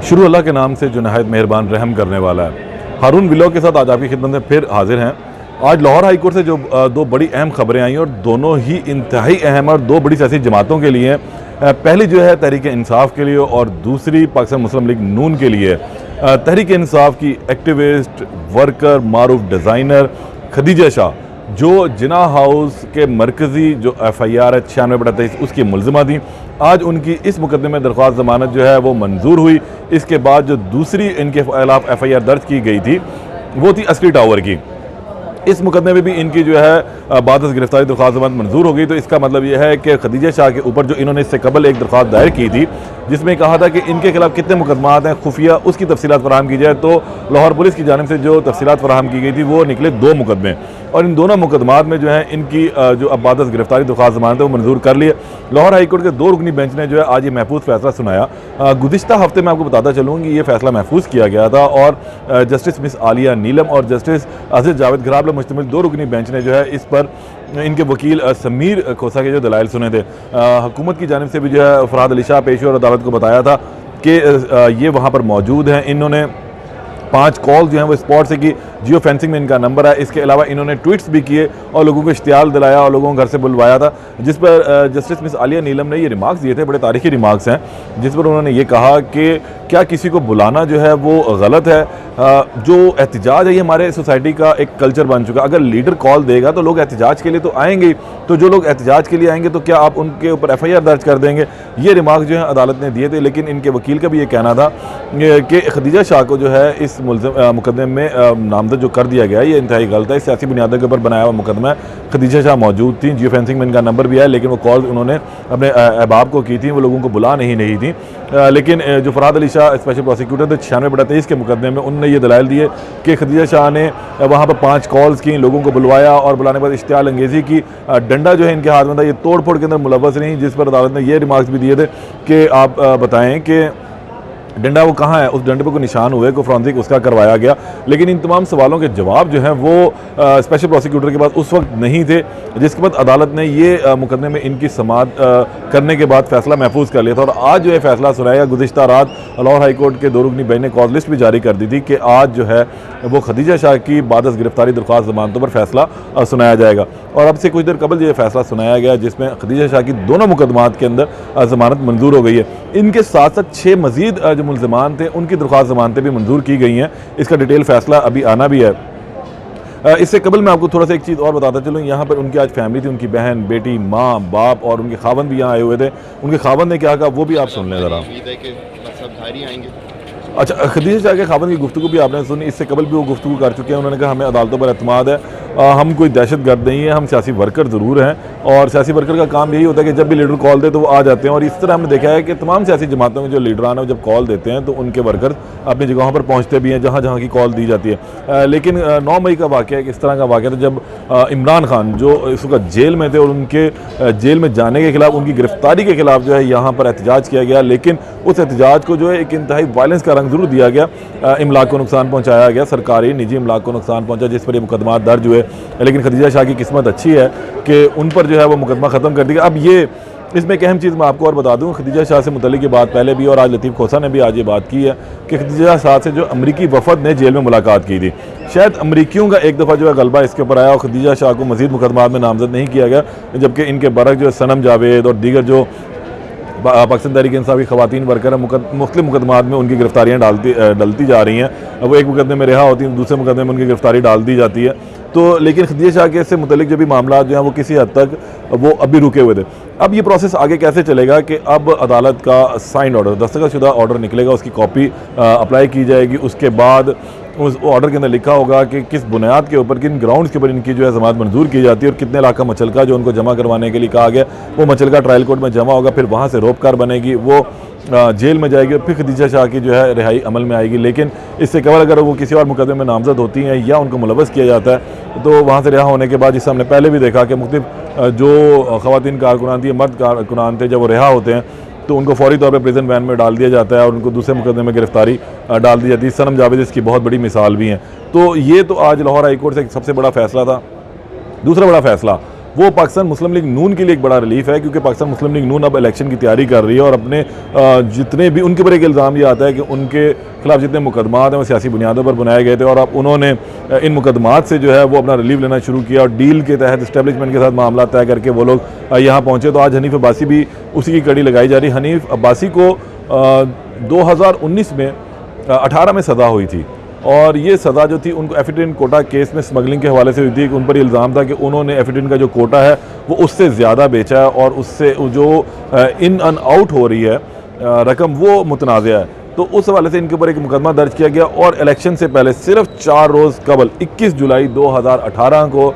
शुरू अल्लाह के नाम से जो नहायत मेहरबान रहम करने वाला है। हारून विलो के साथ आज आपकी खिदमत में फिर हाजिर हैं। आज लाहौर हाई कोर्ट से जो दो बड़ी अहम खबरें आई और दोनों ही इंतहाई अहम और दो बड़ी सियासी जमातों के लिए। पहली जो है तहरीक इंसाफ के लिए और दूसरी पाकिस्तान मुस्लिम लीग नून के लिए। तहरीक इंसाफ की एक्टिविस्ट, वर्कर, मारूफ डिज़ाइनर खदीजा शाह जो जिना हाउस के मरकज़ी जो FIR है 96/23 उसकी मुलज़िमा थी, आज उनकी इस मुकदमे में दरख्वास्त ज़मानत जो है वो मंजूर हुई। इसके बाद जो दूसरी इनके खिलाफ FIR दर्ज की गई थी वो थी अस्करी टावर की। इस मुकदमे में भी इनकी जो है बाद गिरफ्तारी दरख्वास्त ज़मानत मंजूर हो गई। तो इसका मतलब यह है कि खदीजा शाह के ऊपर जो इन्होंने इससे कबल एक दरख्वास्त दायर की थी जिसमें कहा था कि इनके खिलाफ कितने मुकदमात हैं खुफिया, उसकी तफसीलात फराहम की जाए। तो लाहौर पुलिस की जानिब से जो तफसीलात फराहम की गई थी वो निकले 2 मुकदमे और इन दोनों मुकदमात में जो है इनकी जो अब बाद गिरफ्तारी दरख्वास्त ज़मानत है वो मंजूर कर लिए। लाहौर हाईकोर्ट के 2 रुकनी बेंच ने जो है आज ये महफूज फैसला सुनाया। गुज़िश्ता हफ्ते में आपको बताता चलूँगी ये फैसला महफूज किया गया था और जस्टिस मिस आलिया नीलम और जस्टिस अजीज जावेद घराब पर मुश्तमिल 2 रुकनी बेंच ने जो है इस पर इनके वकील समीर खोसा के जो दलाइल सुने थे। हुकूमत की जानिब से भी जो है फरहाद अली शाह पेशे और अदालत को बताया था कि ये वहाँ पर मौजूद हैं। इन्होंने 5 कॉल जो हैं वो स्पॉट से की, जियो फेंसिंग में इनका नंबर है। इसके अलावा इन्होंने ट्वीट्स भी किए और लोगों को इश्तियाल दिलाया और लोगों को घर से बुलवाया था, जिस पर जस्टिस मिस आलिया नीलम ने ये रिमार्क्स दिए थे, बड़े तारीखी रिमार्क्स हैं, जिस पर उन्होंने ये कहा कि क्या किसी को बुलाना जो है वो गलत है। जो एहतजाज है ये हमारे सोसाइटी का एक कल्चर बन चुका है। अगर लीडर कॉल देगा तो लोग एहतजाज के लिए तो आएंगे, तो जो लोग एहतजाज के लिए आएंगे तो क्या आप उनके ऊपर FIR दर्ज कर देंगे? ये रिमार्क्स जो है अदालत ने दिए थे। लेकिन इनके वकील का भी ये कहना था कि खदीजा शाह को जो है इस मुकदमे में नामजद जो कर दिया गया है ये इंतहाई गलत है, सियासी बुनियादों के ऊपर बनाया हुआ मुकदमा है। खदीजा शाह मौजूद थी, जियो फेंसिंग में इनका नंबर भी है, लेकिन वो कॉल उन्होंने अपने अहबाब को की थी, वो लोगों को बुला नहीं थी। लेकिन जो फरहाद अली शाह स्पेशल प्रोसिक्यूटर थे 96/23 के मुकदमे में, उन्होंने ये दलाइल दिए कि खदीजा शाह ने वहाँ पर 5 कॉल्स की, लोगों को बुलवाया और बुलाने के बाद इश्तियाल अंगेज़ी की। डंडा जो है इनके हाथ में था, ये तोड़ फोड़ के अंदर मुलव्वस नहीं, जिस पर अदालत ने ये रिमार्क्स भी दिए थे कि आप बताएं कि डंडा वो कहाँ है, उस डंडे पर कोई निशान हुए, को फॉरेंसिक उसका करवाया गया। लेकिन इन तमाम सवालों के जवाब जो हैं वो स्पेशल प्रोसिक्यूटर के पास उस वक्त नहीं थे, जिसके बाद अदालत ने ये मुकदमे में इनकी समाअत करने के बाद फैसला महफूज कर लिया था। और आज जो है फैसला सुनाया, गुज़िश्ता रात लाहौर हाई कोर्ट के 2 रुकनी बेंच ने कॉज लिस्ट भी जारी कर दी थी कि आज जो है वो खदीजा शाह की बाद गिरफ्तारी दरख्वास्त ज़मानतों पर फैसला सुनाया जाएगा। और अब से कुछ देर कबल ये फैसला सुनाया गया जिसमें खदीजा शाह की दोनों मुकदमात के अंदर ज़मानत मंजूर हो गई है। इनके साथ साथ 6 मज़ीद जो मुल्ज़िमान थे उनकी दरख्वास्त ज़मानतें भी मंजूर की गई हैं। इसका डिटेल फैसला अभी आना भी है। इससे कबल मैं आपको थोड़ा सा एक चीज़ और बताता चलूँ, यहाँ पर उनकी आज फैमिली थी, उनकी बहन, बेटी, माँ, बाप और उनके खावंद भी यहाँ आए हुए थे। उनके खावंद ने क्या कहा वो भी आप सुन लें ज़रा। अच्छा, खदीजा शाह के खावंद की गुफ्तगू भी आपने सुनी, इससे कबल भी वो गुफ्तगू कर चुके हैं। उन्होंने कहा हमें अदालतों पर एतमाद है, हम कोई दहशतगर्द नहीं है, हम सियासी वर्कर ज़रूर हैं और सियासी वर्कर का काम यही होता है कि जब भी लीडर कॉल दे तो वो आ जाते हैं। और इस तरह हमने देखा है कि तमाम सियासी जमातों के जो लीडरान हैं जब कॉल देते हैं तो उनके वर्कर अपनी जगहों पर पहुँचते भी हैं जहाँ जहाँ की कॉल दी जाती है। लेकिन 9 मई का वाक़या एक इस तरह का वाक़या था जब इमरान खान जो इस वक्त जेल में थे और उनके जेल में जाने के खिलाफ, उनकी गिरफ्तारी के खिलाफ जो है यहाँ पर एहतजाज किया गया। लेकिन उस एहतजाज को जो है एक इंतहाई वायलेंस का रंग ज़रूर दिया गया, इमलाक को नुकसान पहुँचाया गया, सरकारी निजी इमलाक को नुकसान पहुँचा, जिस पर ये मुकदमा दर्ज हुए। लेकिन खदीजा शाह की किस्मत अच्छी है कि उन पर जो है वो मुकदमा ख़त्म कर दिया। अब ये इसमें एक अहम चीज़ मैं आपको और बता दूं, खदीजा शाह से मुतल्लिक़ ये बात पहले भी और आज लतीफ़ खोसा ने भी आज ये बात की है कि खदीजा शाह से जो अमरीकी वफद ने जेल में मुलाकात की थी, शायद अमरीकियों का एक दफ़ा जो है गलबा इसके ऊपर आया और खदीजा शाह को मज़ीद मुकदमात में नामजद नहीं किया गया, जबकि इनके बरक जो सनम जावेद और दीगर जो पाकिस्तान तहरीक इंसाफ की ख़वातीन वर्कर हैं मुख्तलिफ मुकदमात में उनकी गिरफ्तारियाँ डलती जा रही हैं। वो एक मुकदमे में रिहा होती हैं, दूसरे मुकदमे में उनकी गिरफ्तारी डाल दी जाती है। तो लेकिन खदीजा शाह के से मुतल्लिक जो भी मामला जो हैं वो किसी हद तक वो अभी रुके हुए थे। अब ये प्रोसेस आगे कैसे चलेगा कि अब अदालत का साइंड ऑर्डर, दस्तखतशुदा ऑर्डर निकलेगा, उसकी कॉपी अप्लाई की जाएगी। उसके बाद उस ऑर्डर के अंदर लिखा होगा कि किस बुनियाद के ऊपर, किन ग्राउंड्स के ऊपर इनकी जो है ज़मानत मंजूर की जाती है और कितने लाख का मचलका जो उनको जमा करवाने के लिए कहा गया वो मचलका ट्रायल कोर्ट में जमा होगा। फिर वहाँ से रोपकार बनेगी, वो जेल में जाएगी और फिर खदीजा शाह की जो है रिहाई अमल में आएगी। लेकिन इससे कबल अगर वो किसी और मुकदमे में नामजद होती हैं या उनको मुलव्वस किया जाता है तो वहाँ से रिहा होने के बाद, जिससे हमने पहले भी देखा कि मुख्तलिफ जो ख़वातीन कारकुनान थी, मर्द कारकुनान थे, जब वो रिहा होते हैं तो उनको फौरी तौर पे प्रिजन वैन में डाल दिया जाता है और उनको दूसरे मुकदमे में गिरफ्तारी डाल दी जाती है। सनम जावेद इसकी बहुत बड़ी मिसाल भी हैं। तो ये तो आज लाहौर हाई कोर्ट से सबसे बड़ा फैसला था। दूसरा बड़ा फैसला वो पाकिस्तान मुस्लिम लीग नून के लिए एक बड़ा रिलीफ है, क्योंकि पाकिस्तान मुस्लिम लीग नून अब इलेक्शन की तैयारी कर रही है और अपने जितने भी उनके ऊपर एक इल्ज़ाम ये आता है कि उनके खिलाफ जितने मुकदमात हैं वो सियासी बुनियादों पर बनाए गए थे और अब उन्होंने इन मुकदमात से जो है वो अपना रिलीफ लेना शुरू किया और डील के तहत इस्टेब्लिशमेंट के साथ मामला तय करके वो लोग यहाँ पहुँचे। तो आज हनीफ अब्बासी भी उसी की कड़ी लगाई जा रही। हनीफ अब्बासी को 2019 में 18 में सज़ा हुई थी और ये सज़ा जो थी उनको एफिडेविन कोटा केस में स्मगलिंग के हवाले से हुई थी। उन पर इल्ज़ाम था कि उन्होंने एफिडेविन का जो कोटा है वो उससे ज़्यादा बेचा है और उससे जो इन अन आउट हो रही है रकम वो मुतनाज़ा है। तो उस हवाले से इनके ऊपर एक मुकदमा दर्ज किया गया और इलेक्शन से पहले सिर्फ 4 रोज़ कबल 21 जुलाई 2018 को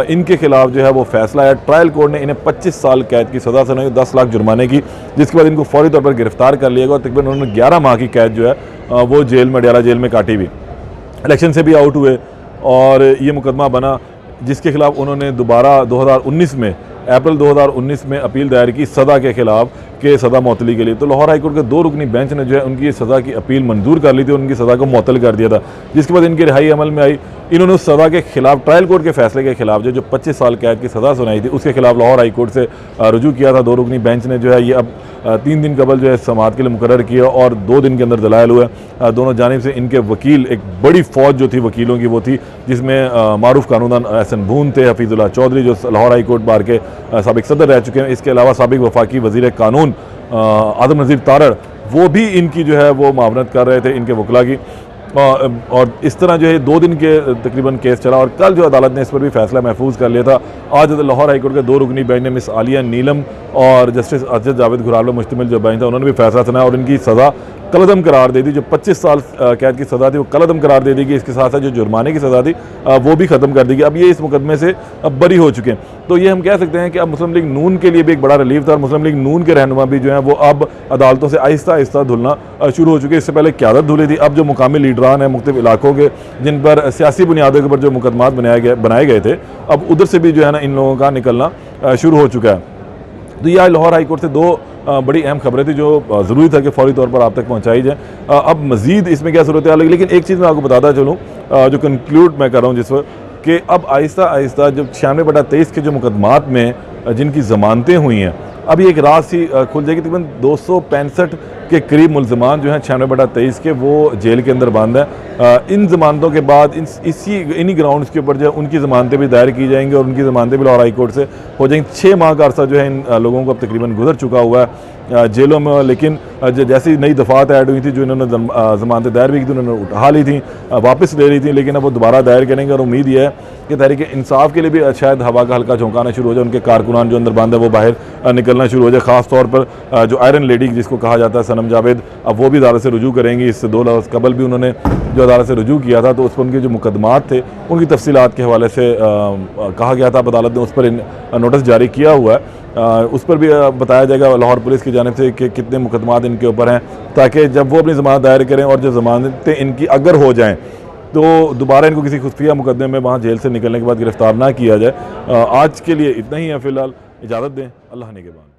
इनके खिलाफ जो है वो फैसला आया। ट्रायल कोर्ट ने इन्हें 25 साल कैद की सज़ा सुनाई, 10 लाख जुर्माने की, जिसके बाद इनको फौरी तौर पर गिरफ्तार कर लिया गया और तकरीबन उन्होंने 11 माह की कैद जो है वो जेल में अडयाला जेल में काटी भी। इलेक्शन से भी आउट हुए और ये मुकदमा बना, जिसके खिलाफ उन्होंने दोबारा 2019 में अप्रैल 2019 में अपील दायर की सज़ा के खिलाफ के सज़ा मुअत्तली के लिए। तो लाहौर हाईकोर्ट के 2 रुकनी बेंच ने जो है उनकी सज़ा की अपील मंजूर कर ली थी और उनकी सज़ा को मुअत्तल कर दिया था, जिसके बाद इनकी रिहाई अमल में आई। इन्होंने उस सज़ा के खिलाफ ट्रायल कोर्ट के फैसले के खिलाफ जो 25 साल कैद की सज़ा सुनाई थी उसके खिलाफ लाहौर हाईकोर्ट से रुजू किया था। 2 रुकनी बेंच ने जो है ये अब 3 दिन कबल जो है समाअत के लिए मुकर्रर किया और 2 दिन के अंदर दलाइल हुए। दोनों जानिब से इनके वकील, एक बड़ी फ़ौज जो थी वकीलों की वो थी, जिसमें मारूफ कानूनदान एहसन बून थे, हफीजुल्लाह चौधरी जो लाहौर हाईकोर्ट बार के साबिक सदर रह चुके हैं, इसके अलावा साबिक वफाकी वज़ीर कानून आदम नज़ीर तारड़ वो भी इनकी जो है वो मावनत कर रहे थे इनके वकला की। और इस तरह जो है 2 दिन के तकरीबन केस चला और कल जो अदालत ने इस पर भी फैसला महफूज कर लिया था। आज लाहौर हाईकोर्ट के 2 रुकनी बेंच ने मिस आलिया नीलम और जस्टिस अजद जावेद घुराल पर मुश्तमिल जो बेंच था उन्होंने भी फैसला सुनाया और इनकी सज़ा कलअदम करार दे दी। जो 25 साल कैद की सज़ा थी वो कलअदम करार दे दी गई। इसके साथ साथ जो जुर्माने की सज़ा थी वो भी ख़त्म कर दी गई। अब ये इस मुकदमे से अब बरी हो चुके हैं। तो ये हम कह सकते हैं कि अब मुस्लिम लीग नून के लिए भी एक बड़ा रिलीफ था और मुस्लिम लीग नून के रहनुमा भी जो हैं वो अब अदालतों से आहिस्ता आहिस्ता धुलना शुरू हो चुके हैं। इससे पहले क़यादत धुली थी, अब जो मुकामी लीडरान हैं मुख्तलिफ इलाकों के जिन पर सियासी बुनियादों के ऊपर जो मुकदमात बनाए गए थे, अब उधर से भी जो है ना इन लोगों का निकलना शुरू हो चुका है। तो ये आज लाहौर हाईकोर्ट से 2 बड़ी अहम खबरें थी जो ज़रूरी था कि फौरी तौर पर आप तक पहुंचाई जाए। अब मज़ीद इसमें क्या ज़रूरत है, लेकिन एक चीज़ मैं आपको बताता चलूँ जो कंक्लूड मैं कर रहा हूँ जिस वक्त कि अब आहिस्ता आहिस्ता जब 96/23 के जो मुकदमात में जिनकी ज़मानतें हुई हैं, अभी एक रात सी खुल जाएगी। तकरीबन 265 के करीब मुल्ज़मान जो हैं 96/23 के वो जेल के अंदर बंद हैं। इन ज़मानतों के बाद इन्हीं ग्राउंड्स के ऊपर जो है उनकी ज़मानतें भी दायर की जाएंगी और उनकी ज़मानतें भी लाहौर हाई कोर्ट से हो जाएंगी। 6 माह का अरसा जो है इन लोगों को अब तकरीबन गुजर चुका हुआ है जेलों में। लेकिन जैसी नई दफ़ात ऐड हुई थी जो इन्होंने ज़मानतें दायर भी की थी, उन्होंने उठा ली थी, वापस ले ली थी, लेकिन अब वो दोबारा दायर करेंगे और उम्मीद यह है कि तहरीक इंसाफ के लिए भी शायद हवा का हल्का झोंकाना शुरू हो जाए। उनके कारकुनान जो अंदर बंद है वो बाहर निकलना शुरू हो जाए। ख़ास तौर पर जो आयरन लेडी जिसको कहा जाता है सनम जावेद, अब वो भी अदालत से रुजू करेंगी। इससे 2 रोज़ कबल भी उन्होंने जो अदालत से रुजू किया था तो उस पर उनके जो मुकदमात थे उनकी तफसीलात के हवाले से कहा गया था। अदालत ने उस पर नोटिस जारी किया हुआ है। उस पर भी बताया जाएगा लाहौर पुलिस की जानिब से कि कितने मुकदमात इनके ऊपर हैं, ताकि जब वो अपनी ज़मानत दायर करें और जो ज़मानतें इनकी अगर हो जाएँ तो दोबारा इनको किसी खुफिया मुकदमे में वहाँ जेल से निकलने के बाद गिरफ्तार ना किया जाए। आज के लिए इतना ही है, फ़िलहाल इजाज़त दें। अल्लाह ने के बाद।